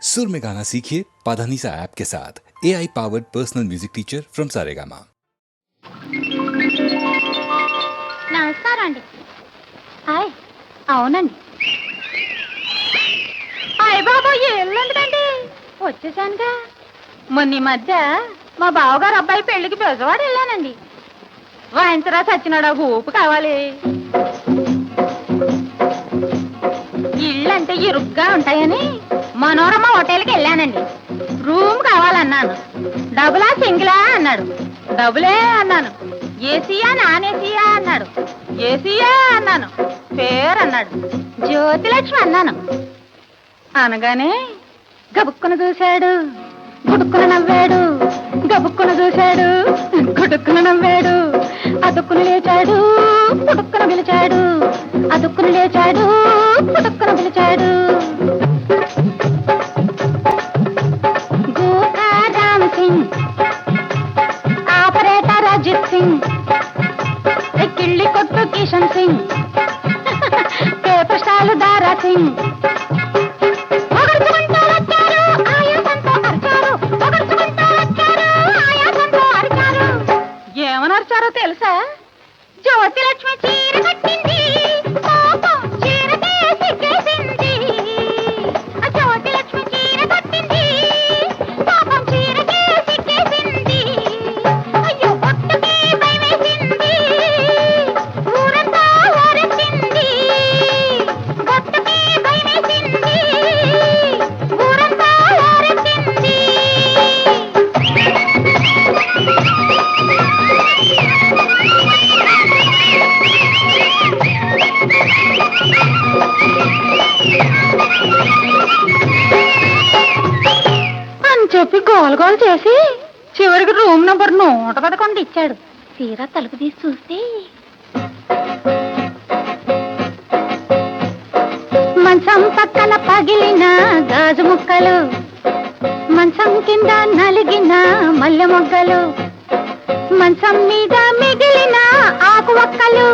सुर में गाना सीखिए पाधानीसा ऐप के साथ AI powered personal music teacher from Saregama. నమస్కారం అండి. హాయ్. అవునండి. హాయ్ బాబా, ఎందుకండి వచ్చేసానుగా. మొన్న ఈ మధ్య మా బావగారు అబ్బాయి పెళ్లికి బెజవాడ వెళ్ళానండి. వాయించరా సచ్చినాడా ఊపు కావాలి. ఇళ్ళంటే ఇరుగ్గా ఉంటాయని మనోరమ హోటల్కి వెళ్ళానండి. రూమ్ కావాలన్నాను. డబులా సింగిలా అన్నాడు. డబులే అన్నాను. ఏసీయా నాన్ ఏసీయా అన్నాడు. ఏసీయా అన్నాను. పేరు అన్నాడు. జ్యోతిలక్ష్మి అన్నాను. అనగానే గబుక్కున చూశాడు, గుడుక్కున నవ్వాడు. గబుక్కున చూశాడు, గుడుక్కున నవ్వాడు. అదుక్కున లేచాడు, పుడుక్కున పిలిచాడు. అదుక్కున లేచాడు, పుడుక్కున పిలిచాడు. గోకారామ్ సింగ్, ఆపరేటర్ అజిత్ సింగ్, కిళ్ళి కొట్టు కిషన్ సింగ్, పేపర్ స్టాలు దారా సింగ్. ఏమనర్చారో తెలుసా? జ్యోతిలక్ష్మి చీర కట్టింది, పాపం చీరకే సిగ్గేసింది. జ్యోతిలక్ష్మి చీర కట్టింది, పాపం చీరకే సిగ్గేసింది. అయ్యో పొట్టుకి భయమేసింది, ఊరంతా ఊరెత్తింది. పొట్టుకి భయమేసింది, ఊరంతా ఊరెత్తింది. అని చెప్పి గోల్ గోల్ చేసి చివరికి రూమ్ నంబర్ 111 ఇచ్చాడు. తీరా తలుపు తీసి చూస్తే మంచం పక్కన పగిలిన గాజు ముక్కలు, మంచం కింద నలిగిన మల్లె మొగ్గలు, మంచం మీద మిగిలిన ఆకు ఒక్కలు,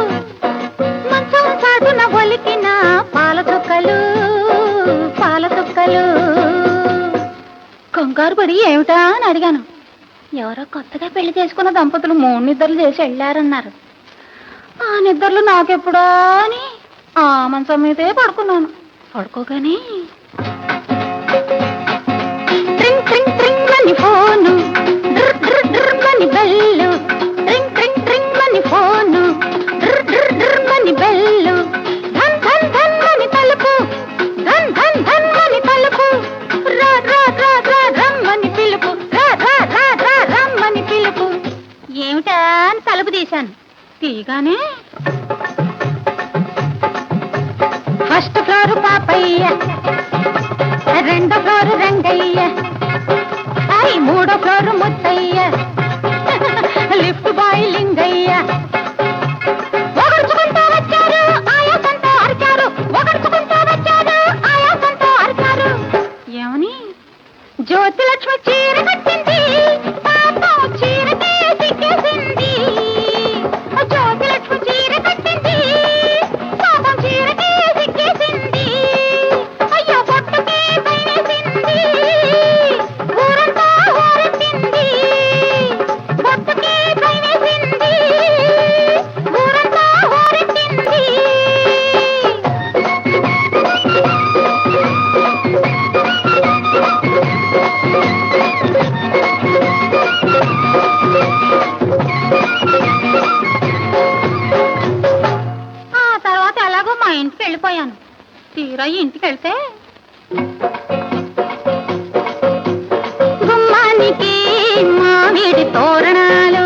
మంచం చాటున ఒలికిన పాల చుక్కలు, పాల చుక్కలు. కంగారు పడి ఏమిటా అని అడిగాను. ఎవరో కొత్తగా పెళ్లి చేసుకున్న దంపతులు 3 నిద్రలు చేసి వెళ్ళారన్నారు. ఆ నిద్రలు నాకెప్పుడా అని ఆ మంచం మీదే పడుకున్నాను. పడుకోగానే ట్రింగ్ ట్రింగ్ ట్రింగ్ అని ఫోను, డ్ర్ డ్ర్ డ్ర్ అని బెల్లు, ట్రింగ్ ట్రింగ్ ట్రింగ్ అని ఫోను, డ్ర్ డ్ర్ డ్ర్ అని బెల్లు, ధన్ ధన్ ధన్ అని తలుపు, ధన్ ధన్ ధన్ అని తలుపు, రా రా రా రా రమ్మని పిలుపు, రా రా రా రా రమ్మని పిలుపు. ఏమిటా అని తలుపు తీశాను. తీగానే ఫస్ట్ ఫ్లోర్ పాపయ్య, 2వ ఫ్లోర్ రంగయ్య, 3వ floor Muthaiah, lift boy Lingaiah. ఒగర్చుకుంటూ వచ్చారు, ఆయాసంతో అరిచారు. ఒగర్చుకుంటూ వచ్చారు, ఆయాసంతో అరిచారు. ఏమని? జ్యోతిలక్ష్మి చీర కట్టింది, పాపం చీరకే సిగ్గేసింది. జ్యోతిలక్ష్మి చీర కట్టింది, పాపం చీరకే సిగ్గేసింది. అయ్యో పొట్టుకే భయమేసింది, ఊరంతా ఊరెత్తింది. పొట్టుకే భయమేసింది, ఊరంతా ఊరెత్తింది. ఆ తర్వాత ఎలాగో మా ఇంటికి వెళ్ళిపోయాను. తీరా ఇంటికి వెళ్తే గుమ్మానికి మామిడి తోరణాలు,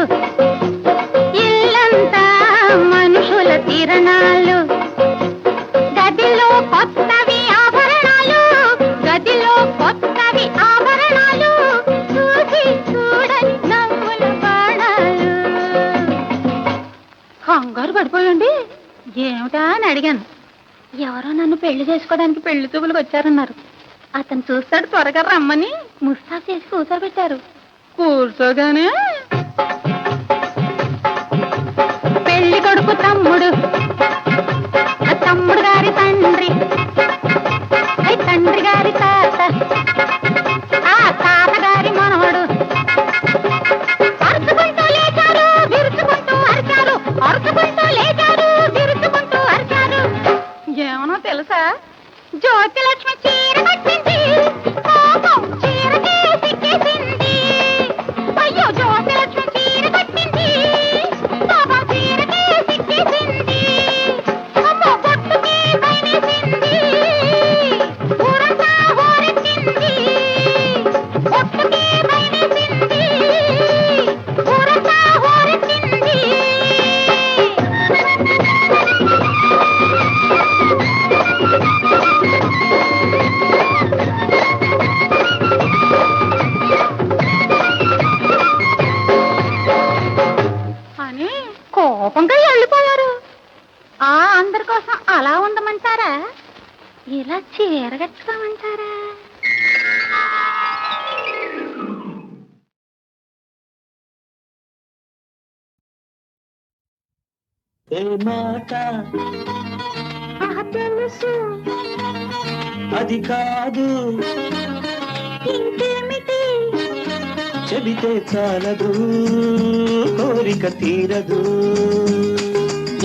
ఇల్లంతా మనుషుల తిరణాలు, గదిలో కొత్తవి ఆభరణాలు, గదిలో కొత్తవి ఆభరణాలు, చూసి చూడని నవ్వుల బాణాలు. కంగారు పడిపోయండి. ఏమిటా అని అడిగాను. ఎవరో నన్ను పెళ్లి చేసుకోవడానికి పెళ్లి చూపులకు వచ్చారన్నారు. అతను చూస్తాడు, త్వరగా రమ్మని ముస్తాబు చేసి కూర్చోబెట్టారు. కూర్చోగానే పెళ్లి కొడుకు తమ్ముడు, తమ్ముడు గారి తండ్రి, తండ్రి గారి తాత, చీర కట్టుకోమంటారా? ఏ మాట తెలుసు అది కాదు, ఇంకేమిటి? చెబితే చాలదు, కోరిక తీరదు.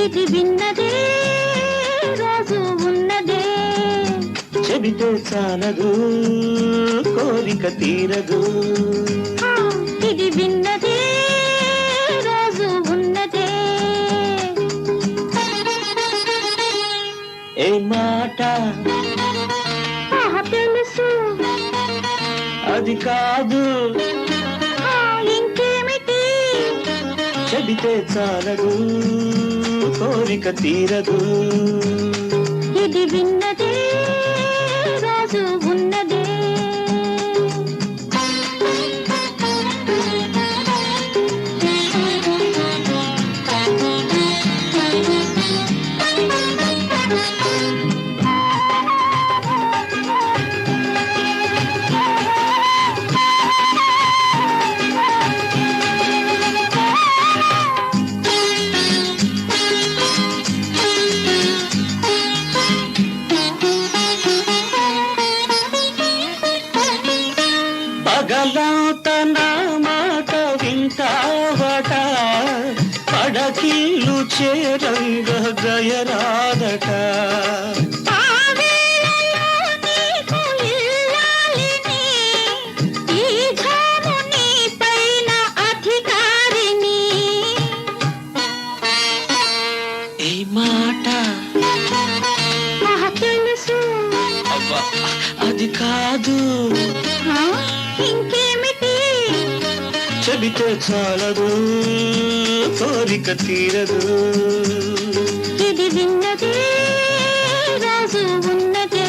ఇది విన్నదే రోజు ఉన్నదే, చెబితే చాలదు, కోరిక తీరదు. ఇది విన్నదే రోజు ఉన్నదే. ఏ మాట తెలుసు అది కాదు, ఇంకేమిటి? చెబితే చాలదు, కోరిక తీరదు. ఇది విన్నదే రోజు ఉన్నదే. పగలంత నా మాట వింటావట, పడకిల్లు చేరంగ గయరాదట. ఏ మాట తెలుసు అవ్వా అది కాదు, ఇంకేమిటి? చెబితే చాలదు, కోరిక తీరదు. ఇది విన్నదే రోజు ఉన్నదే.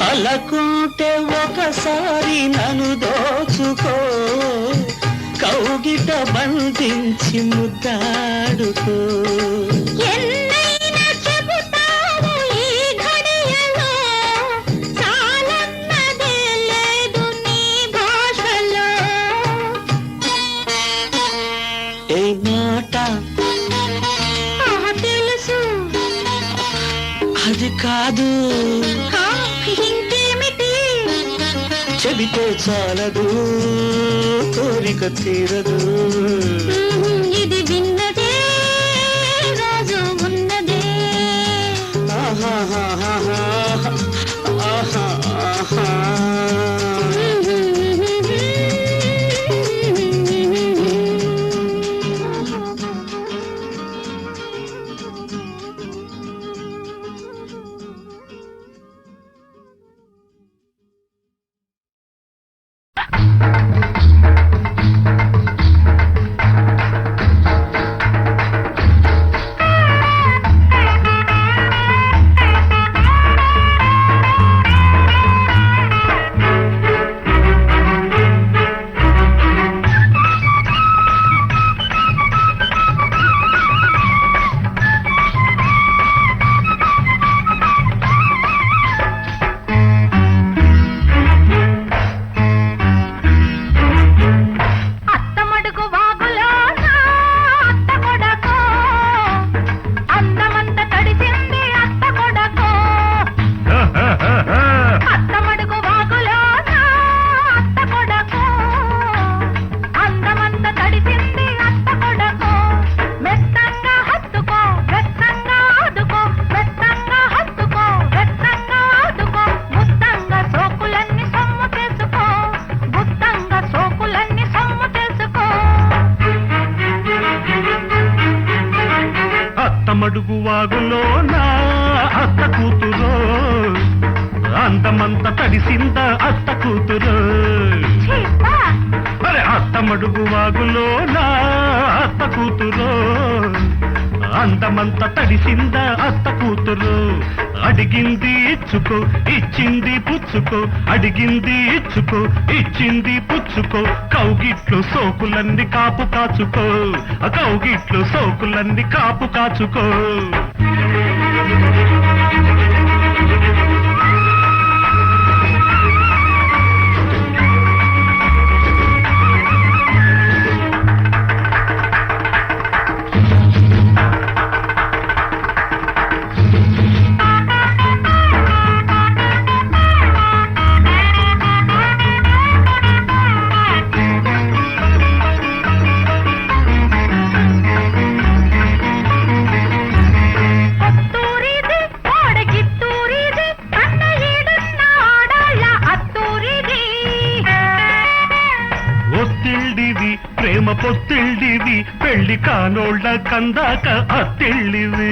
అలకుంటే ఒకసారి నన్ను దోచుకో, కౌగిట బంధించి ముద్దాడుకో. ఎన్నైనా చెబుతావు ఈ ఘడియలో, చాలన్నదే లేదు నీ భాషలో. ఏ మాట తెలుసు అది కాదు, ఇంకేమిటి? చెబితే చాలదు, కోరిక తీరదు. ఇది విన్నదే రోజు ఉన్నదే. ఆహాహాహాహా, ఆహా, ఆహా. వాగులో నా అత్త కూతురు అందమంత తడిసింద అత్త కూతురు అరే అత్తమడుగు వాగులో నా అత్త కూతురు అందమంత తడిసింద అత్త కూతురు అడిగింది ఇచ్చుకో ఇచ్చింది పుచ్చుకో అడిగింది ఇచ్చుకో ఇచ్చింది పుచ్చుకో కౌగిట్లు సోకులన్నీ కాపు కాచుకో కౌగిట్లు సోకులన్నీ కాపు కాచుకో ప్రేమ పొత్తిళ్ళివి పెళ్లి కానోళ్ళ కందాక అత్తిళ్ళివి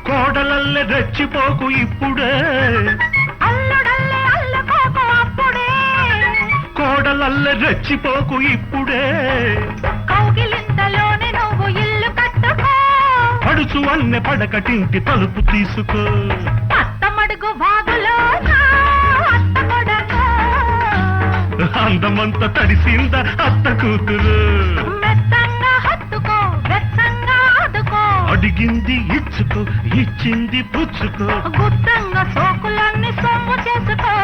కోడలల్లె రెచ్చిపోకు ఇప్పుడే కోడలల్లె రెచ్చిపోకు ఇప్పుడే కౌగిలింతలోనే నువ్వు ఇల్లు కట్టుకో పడుచు అన్నె పడకటింటి తలుపు తీసుకో అత్తమడుగు వాగులో అందమంత తడిసింద అత్త కూతురు మెత్తంగా హత్తుకో వెచ్చంగా ఆదుకో అడిగింది ఇచ్చుకో ఇచ్చింది పుచ్చుకో గుత్తంగా సోకులన్నీ సొమ్ము చేసుకో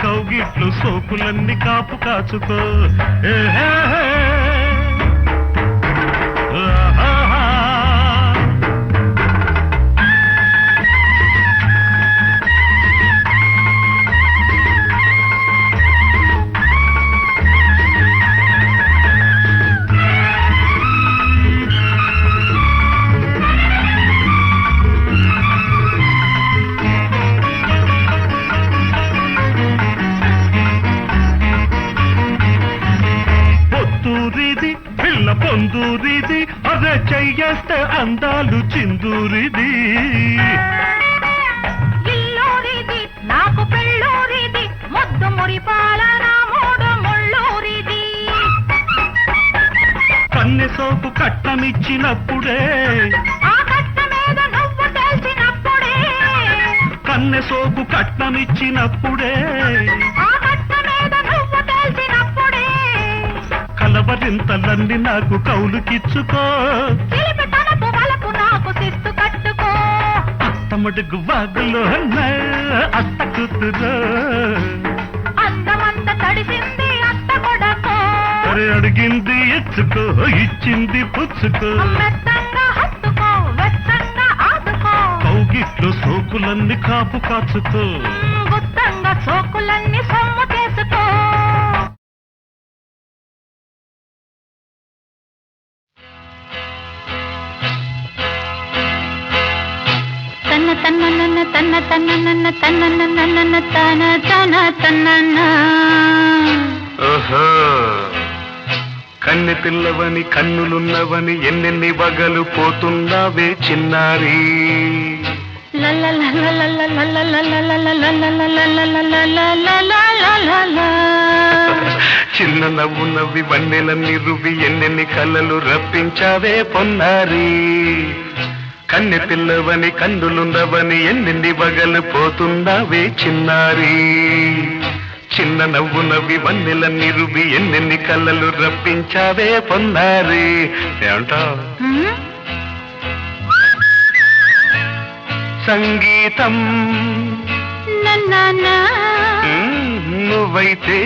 కౌగిట్లు సోకులన్నీ కాపు కాచుకో పొందూరిది అదే చెయ్యేస్తే అందాలు చిందూరిది ఇల్లూరిది నాకు పెళ్ళూరిది ముద్దు మురిపాల నా మూడు ముళ్ళూరిది కన్నె సోపు కట్టమిచ్చినప్పుడే ఆ కట్ట మీద నువ్వు తెలిసినప్పుడే కన్నె సోపు కట్టమిచ్చినప్పుడే ఆ కట్ట మీద నువ్వు తెలిసినప్పుడే కలవరింతలన్నీ నాకు కౌలుకిచ్చుకో చిలిపి తనపు వలకు నాకు శిస్తు కట్టుకో అత్తమడుగు వాగులో అత్త కూతురు అందమంత తడిసింది అత్త కొడకో అరే అడిగింది ఇచ్చుకో ఇచ్చింది పుచ్చుకో మెత్తంగా హత్తుకో వెచ్చంగా ఆదుకో కౌగిట్లు సోకులన్నీ కాపు కాచుకో గుత్తంగా సోకులన్నీ సొమ్ము చేసుకో తన్న తన్న తన్న తన్న నన్న తన తన తన్న ఓహో కన్నె పిల్లవని కన్నులున్నవని ఎన్నెన్ని వగలు పోతున్నావే చిన్నారి చిన్న నవ్వు నవ్వి వన్నెలన్నీ రువి ఎన్నెన్ని కళ్ళలు రప్పించావే పొన్నారి కన్నె పిల్లవని కన్నులున్నవని ఎన్నెన్ని వగలు పోతున్నావే చిన్నారి చిన్న నవ్వు నవ్వి వన్నెలన్నీ రువి ఎన్నెన్ని కళ్ళలు రప్పించావే పొన్నారి ఏమంటావు సంగీతం నువ్వైతే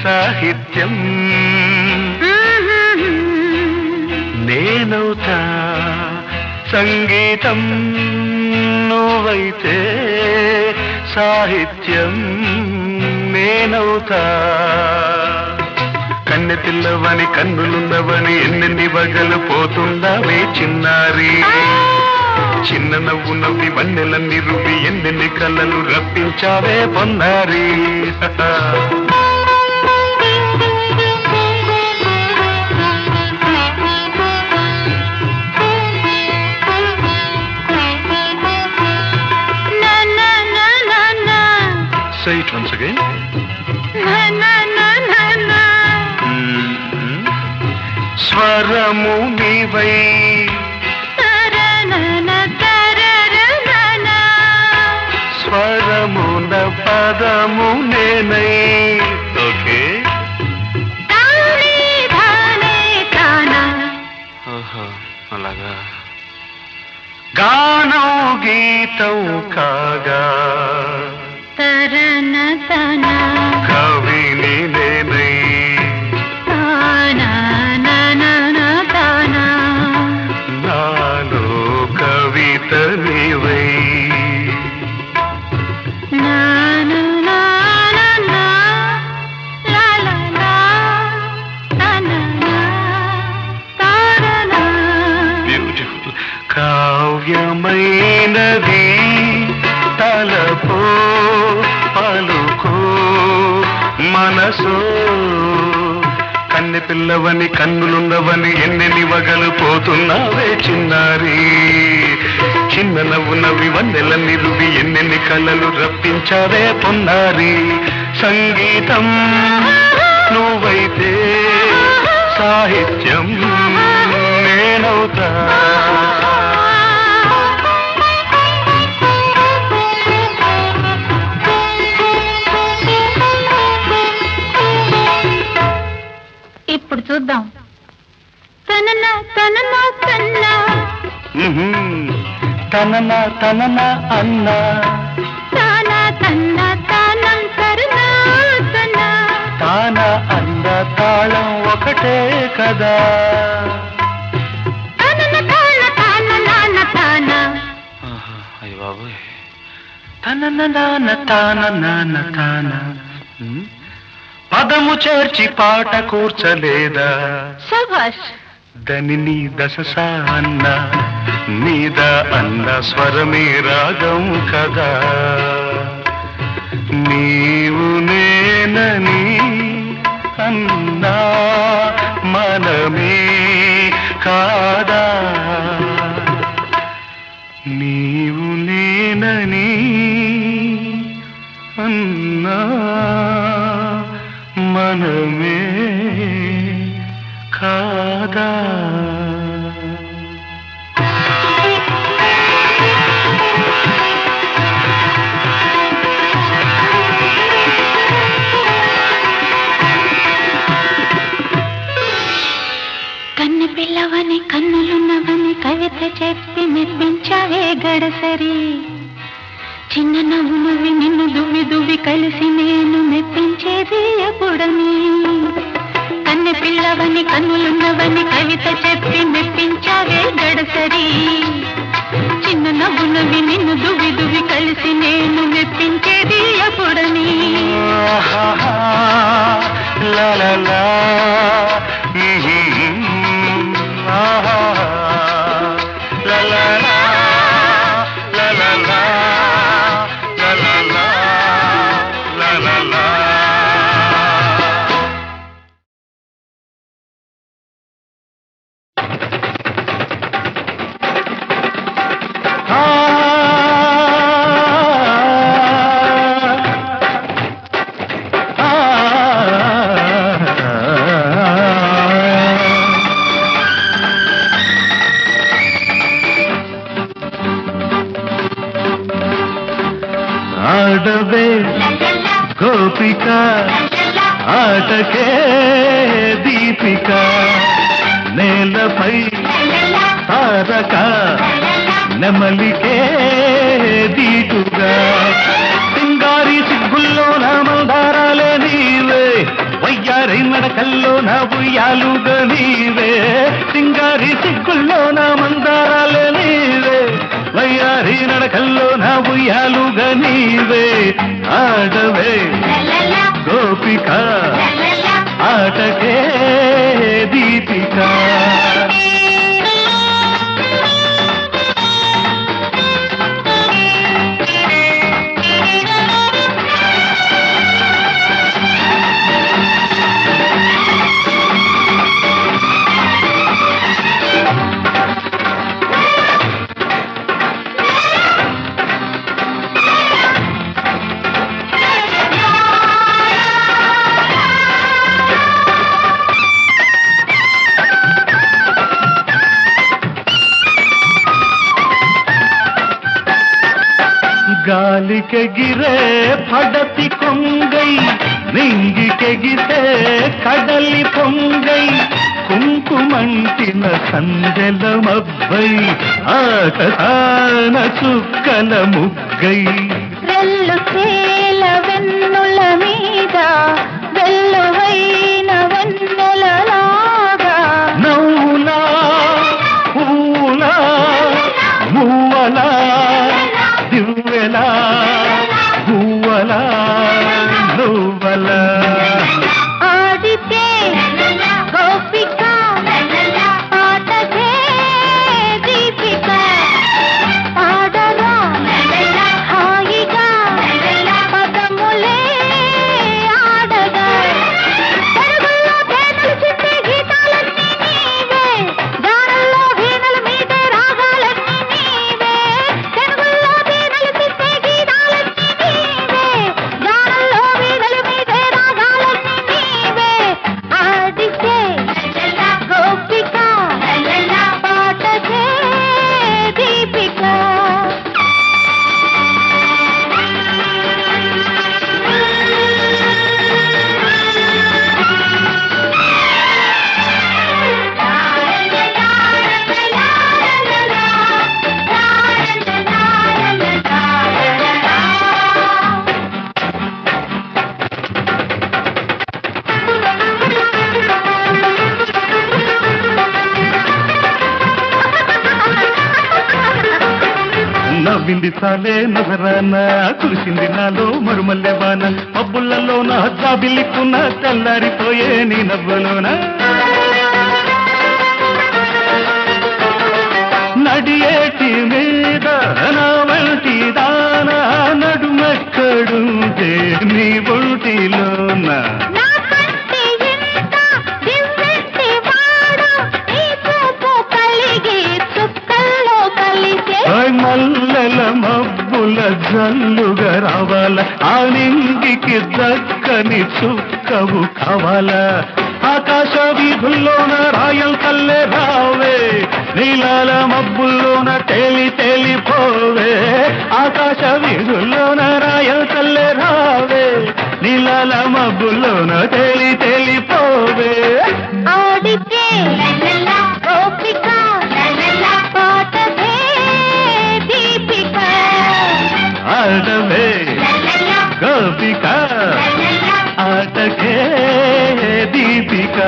సాహిత్యం నేనవుతా సంగీతం నువ్వైతే సాహిత్యం నేనవుతా కన్నె పిల్లవని కన్నులున్నవని ఎన్నెన్ని వగలు పోతుందావే చిన్నారి చిన్న నవ్వు నవ్వి వన్నెలన్నీ రువి ఎన్నెన్ని కళ్ళలు రప్పించావే పొన్నారి ఇట్ వన్స్ అగైన్. స్వరము నీవై స్వరమున పదము నేనై. ఓకే, అలాగా. గానం గీతం కాగా కవిని నేనై. నాలో కవిత నీవై. బ్యూటిఫుల్. కావ్యమైనది తలపో పలుకో మనసో. కన్నె పిల్లవని కన్నులున్నవని ఎన్నెన్ని వగలు పోతున్నావే చిన్నారి. చిన్న నవ్వు నవ్వి వన్నెల నిలువి ఎన్నెన్ని కలలు రప్పించావే పొన్నారి. సంగీతం నువ్వైతే సాహిత్యం నేనవుతా. ఇప్పుడు చూద్దాం. తననా తననా తన్నా తనన తనన అన్నా. తానా తన్నా తానం తరనా తన్నా. తాన అన్న తాళం ఒకటే కదా. తనన తాన తాన నాన్న తానా. అయ్య బాబోయ్. తనన నాన్న తాన నాన్న తాన. పదము చేర్చి పాట కూర్చలేదా. శభాష్. దని దశ అన్న మీద అన్న స్వరమే రాగం కదా. నీవు నేనని అన్నా మనమే కాదా. నీవు నేనని అన్నా మనమే కాదా. కన్ను పిల్లవని కన్నులున్నవని కవిత చెప్పి మెప్పించావే గడసరి. చిన్న నవ్వు నవ్వి నిన్ను దువ్వి దువ్వి కలిసి నేను మెప్పించేది ఎప్పుడని. కన్నె పిల్లవని కన్నులున్నవని కవిత చెప్పి మెప్పించావే గడసరి. చిన్న నవ్వు నవ్వి నిన్ను దువ్వి దువ్వి కలిసి నేను మెప్పించేది ఎప్పుడని. ఆడవే గోపిక ఆటకే దీపిక. నేలపై తారక నెమలికే దీటుగా. సింగారి సిగ్గుల్లో నా మందారాలే నీవే. వయ్యారి నడకల్లో నా ఉయ్యాలుగా నీవే. సింగారి సిగ్గుల్లో నా మందారాలే నీవే. వయ్యారి నడకల్లో నా ఉయ్యాలుగా నీవే. ఆడవే గోపిక ఆటకే దీపిక. గాలికెగిరే పడతి కొంగై నింగికెగిసే కడలి పొంగై కుంకుమంటిన సందెల మబ్బై ఆకాన చుక్కల ముగ్గై రెల్లు తేల వెన్నుల మీద వెల్లువైన వెన్నెలలాగా నవ్వులా పూలా మువ్వలా దివ్వెలా పువ్వలా నువ్వలా ఆడితే గోపిక పాటకే దీపిక పాడరా హాయిగా పదములే ఆడగా తెలుగులో తేనెలు చిందే గీతాలన్నీ నీవే గానల్లో వీణల మీదే రాగాలన్నీ నీవే తెలుగులో తేనెలు చిందే గీతాలన్నీ నీవే గానల్లో వీణల మీదే రాగాలన్నీ నీవే ఆడితే గోపిక పాటకే దీపిక నవ్వింది చాలే నగరాన కురిసింది నాలో మరుమల్లె వాన పబ్బులలో నా జాబిల్లికున్న తెల్లారిపోయే నీ నవ్వులోన నడియేటి మీద నా వంటి దాన నడుమెక్కడుందే నీ ఒంటిలోన నా కంటి ఇంత దివ్వెంటి వాడు నీ చూపు కలిగి చుక్కల్లో కలిసే మల్లెల మబ్బుల జల్లుగా రావాల ఆ నింగికి దక్కని చుక్కవు కావాలా ఆకాశ వీధుల్లోన రాయల్ కల్లె రావే నీలాల మబ్బుల్లోన తేలి తేలిపోవే ఆకాశ వీధుల్లోన రాయల్ కల్లె రావే నీలాల మబ్బుల్లోన తేలి తేలిపోవే ఆడితే గోపిక పాటకే దీపిక ఆడవే గోపిక ఆటకే దీపిక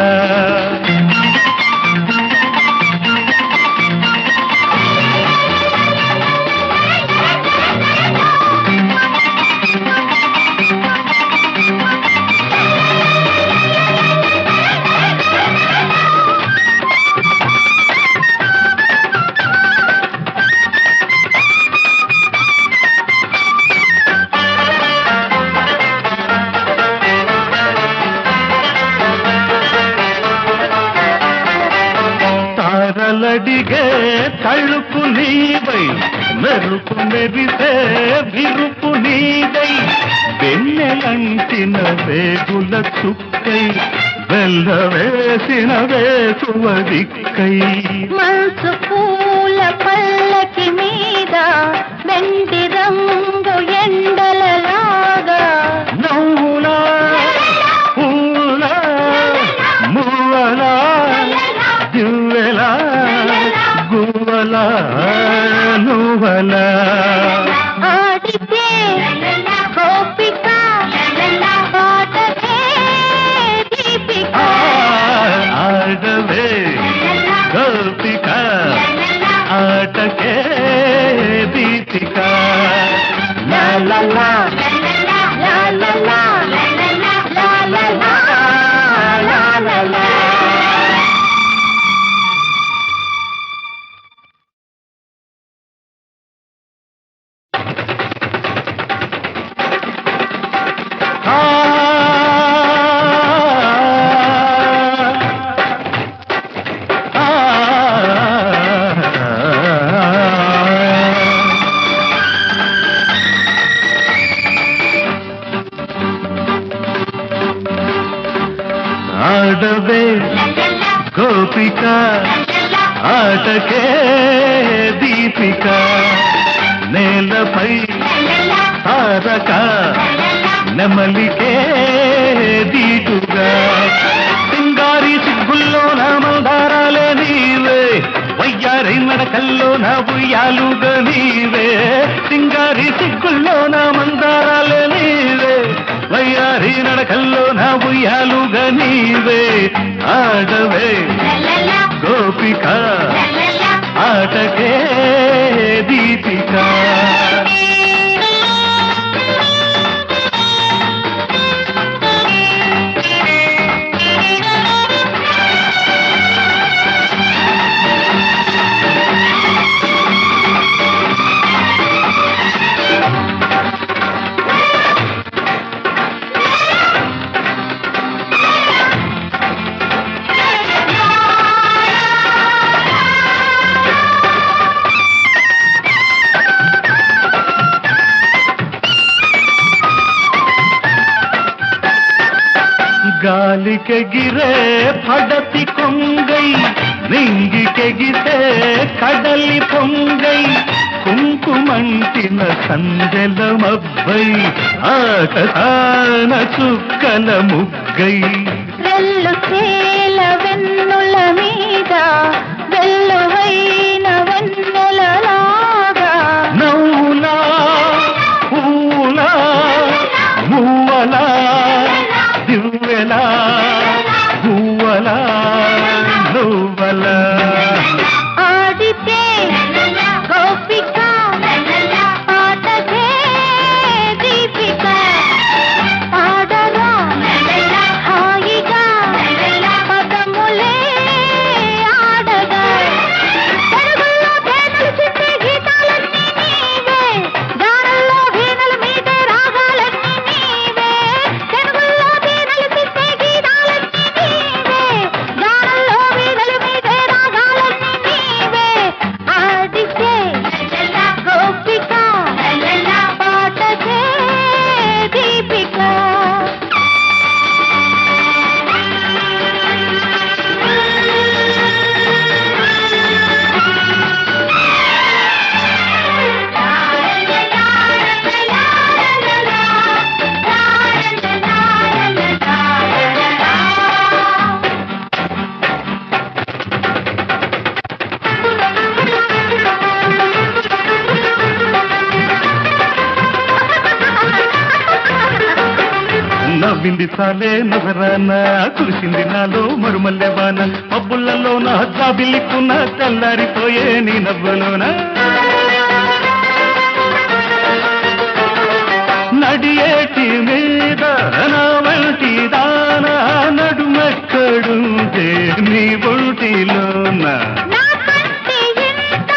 తారలడిగే తళుపు నీవై మెరుపు మెరిసే విరుపు నీదై వెన్నెలంటిన వేగుల చుక్కై వెల్ల వేసిన వేసువ దిక్కై మనసు పూల పల్లకి మీద వెండి రంగు ఎండలలాగా నవ్వులా పూలా మువ్వలా దివ్వెలా గువ్వలా నువ్వలా ఆడితే గోపిక పాటకే దీపిక ఆడవే గోపిక ఆటకే దీపిక లా లా లా లా లా లా లా లా లా లా లా లా ఆడవే గోపిక ఆటకే దీపిక నేలపై తారక నెమలికే దీటుగా సింగారి సిగ్గుల్లో నా మందారాలే నీవే వయ్యారి నడకల్లో నా ఉయ్యాలుగా నీవే సింగారి సిగ్గుల్లో నా మందారాలే నీవే వయ్యారి నడకల్లో నా ఉయ్యాలుగా నీవే ఆడవే గోపిక ఆటకే దీపిక గాలికెగిరే పడతి కొంగై నింగికెగితే కడలి పొంగై కుంకుమంటిన సందెల మబ్బై ఆకాన చుక్కల ముగ్గై వెల్లు తేల వెన్నుల మీద వెల్లువైన వెన్నెలలాగా నవ్వులా పూలా మువ్వలా దివ్వెలా పువ్వలా నువ్వలా ఆడితే గోపిక పాటకే దీపిక పాడరా హాయిగా పదములే ఆడగా తెలుగులో తేనెలు చిందే గీతాలన్నీ నీవే గానల్లో వీణల మీదే రాగాలన్నీ నీవే తెలుగులో తేనెలు చిందే గీతాలన్నీ నీవే గానల్లో వీణల మీదే రాగాలన్నీ నీవే ఆడితే గోపిక పాటకే దీపిక నవ్వింది చాలే నగరాన కురిసింది నాలో మరుమల్లె బాన పబ్బులలో నా జాబిల్లికున్న చల్లారిపోయే నీ నవ్వులోన నడియేటి మీద నా వంటి దాన నడుమెక్కడుంటే నీ ఒంటిలోన నా కంటి ఇంత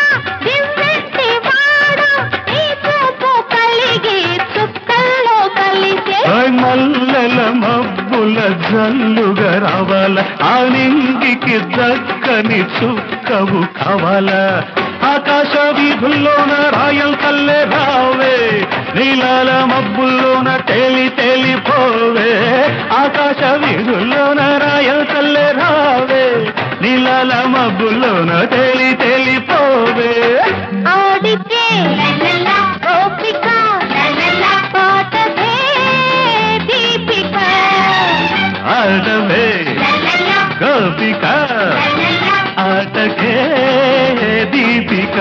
దివ్వెంటి వాడు నీ చూపు కలిగి చుక్కల్లో కలిసే మల్లెల మబ్బుల జల్లుగా రావాల ఆ నింగికి దక్కని చుక్కవు కావాలా ఆకాశ వీధుల్లోన రాయల్ కల్లే రావే నీలాల మబ్బుల్లోన తేలి తేలిపోవే ఆకాశ వీధుల్లోన రాయల్ కల్లే రావే నీలాల మబ్బుల్లోన తేలి తేలిపోవే ఆడితే గోపిక పాటకే దీపిక ఆడవే గోపిక ఆటకే దీపిక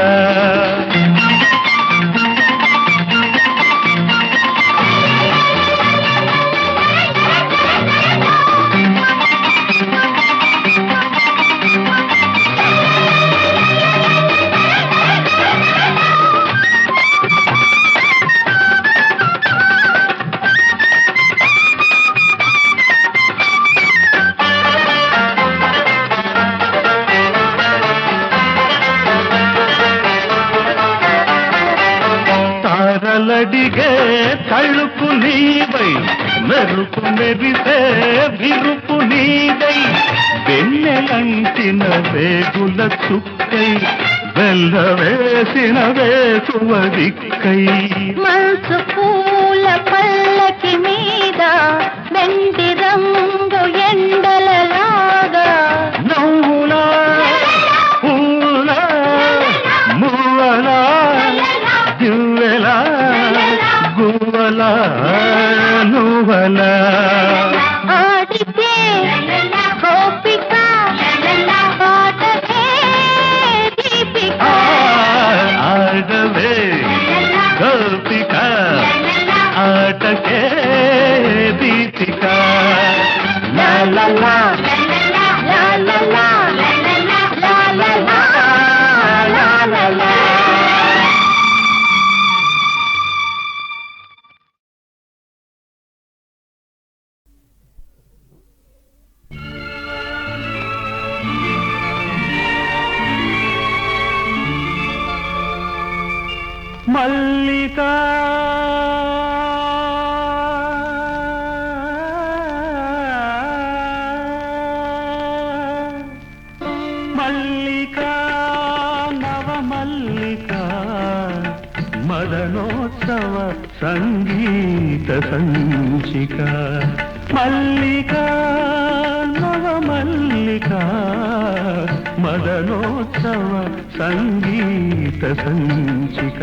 తారలడిగే తళుపు నీవై మెరుపు మెరిసే విరుపు నీదై వెన్నెలంటిన వేగుల చుక్కై వెళ్ళవేసిన వేసువ దిక్కై మనసు పూల పల్లకి మీద వెండి రంగు ఎండలలాగా నవ్వులా పూలా మువ్వలా దివ్వెలా మల్లిక నవమల్లిక మదనోత్సవ సంగీత సంచిక మల్లిక నవమల్లిక మదనోత్సవ సంగీత సంచిక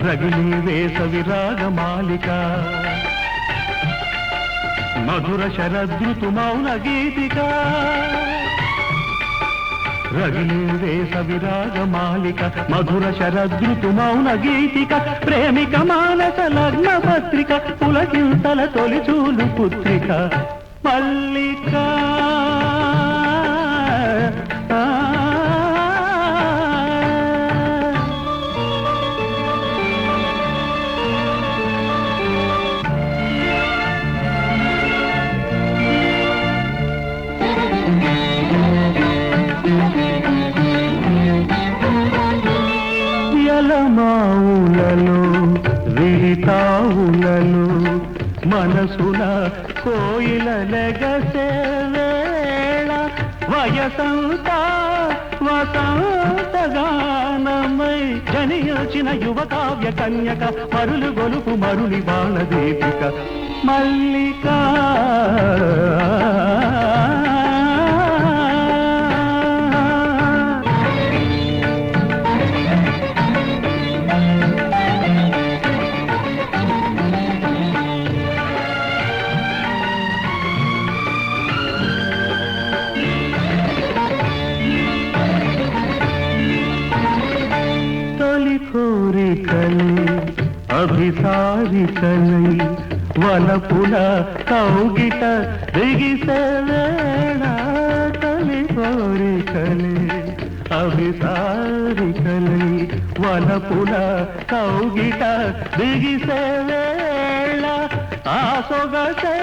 రగిలి వేసవి రాగమాలిక మధుర శరదృతు మౌన గీతిక రగిలి వేసవి రాగమాలిక మధుర శరదృతు మౌన గీతిక ప్రేమిక మానస లగ్న పత్రిక పులకింతల తొలి చూలు పుత్రిక మల్లిక మావులలో విరితావులలో మనసున కోయిల లెగసే వేళ వయసంతా వసంతగానమై జనియోచిన యువ కావ్య కన్యక మరులు గొలుపు మరుని బాణ దీపిక మల్లిక కోరికలై అభిసారికలై వలపుల కౌగిట దిగిసే వేళ తొలి కోరికలై అభిసారికలై వలపుల కౌగిట దిగిసే వేళ ఆ సొగసే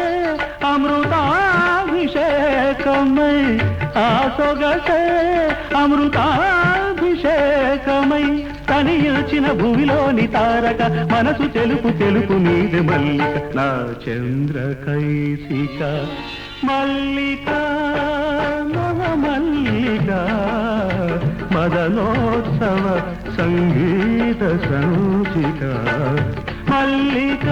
అమృతాభిషేకమై ఆ సొగసే అమృతాభిషేకమై తనియోచిన భూమిలోని తారక మనసు తెలుపు తెలుపు నీది మల్లిక నా చంద్రకైసిక మల్లిక మల్లిక మదనోత్సవ సంగీత సంచిక మల్లిక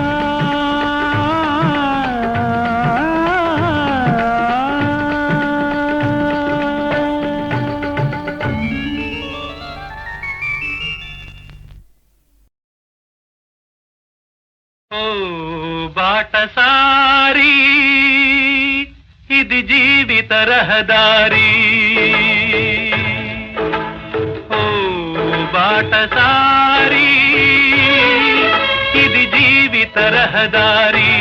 బాటసారి ఇది జీవిత రహదారి ఓ బాటసారి ఇది జీవిత రహదారి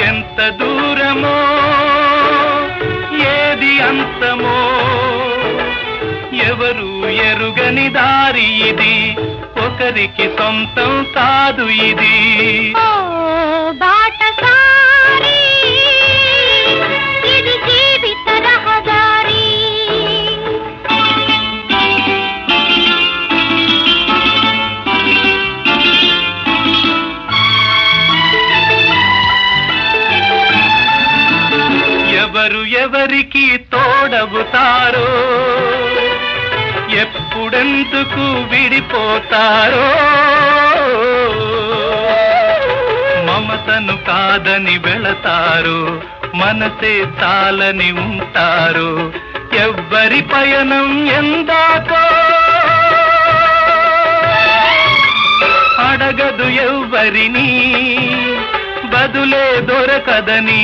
ఎంత దూరమో ఏది అంతమో ఎవరు ఎరుగని దారి ఇది ఒకరికి సొంతం కాదు ఇది బాటసారి ఇది జీవిత రహదారి ఎవరు ఎవరికి తోడవుతారో ఎప్పుడెందుకు విడిపోతారో మమతను కాదని వెళతారు మనసే చాలని ఉంటారు ఎవ్వరి పయనం ఎందాకో అడగదు ఎవ్వరిని బదులే దొరకదని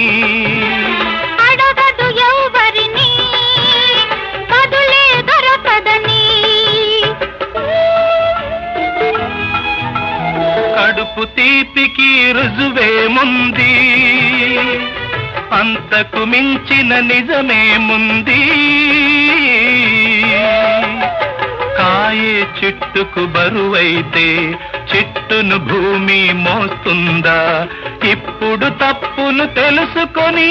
అడగదు ఎవ్వరిని బదులే దొరకదని కడుపు తీపికి రుజువేముంది అంతకు మించిన నిజమేముంది కాయే చెట్టుకు బరువైతే చెట్టును భూమి మోస్తుందా ఇప్పుడు తప్పును తెలుసుకొని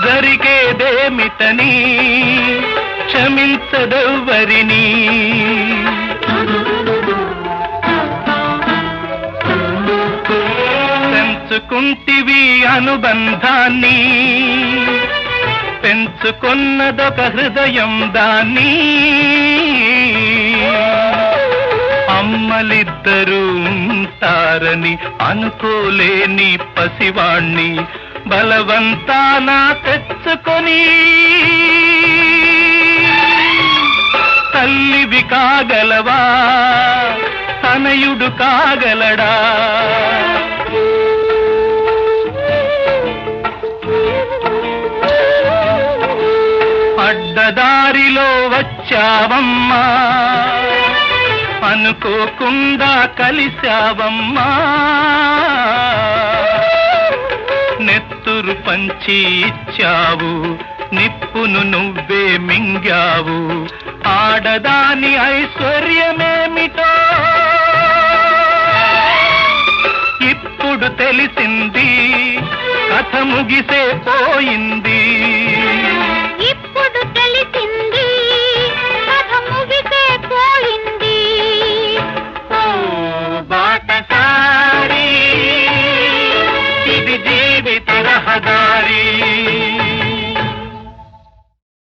జరిగేదేమిటని క్షమించదెవ్వరిని తెంచుకుంటివి అనుబంధాన్ని పెంచుకున్నదొక హృదయం దాన్ని అమ్మలిద్దరూ ఉంటారని అనుకోలేని పసివాణ్ణి బలవంతాన తెచ్చుకొని తల్లివి కాగలవా తనయుడు కాగలడా అడ్డదారిలో వచ్చావమ్మా అనుకోకుండా కలిశావమ్మా నెత్తురు పంచి ఇచ్చావు నిప్పును నువ్వే మింగావు ఆడదాని ఐశ్వర్యమేమిటో ఇప్పుడు తెలిసింది కథ ముగిసే పోయింది ఇప్పుడు తెలిసింది కథ ముగిసే పోయింది ఓ బాటసారి ఇది జీవిత రహదారి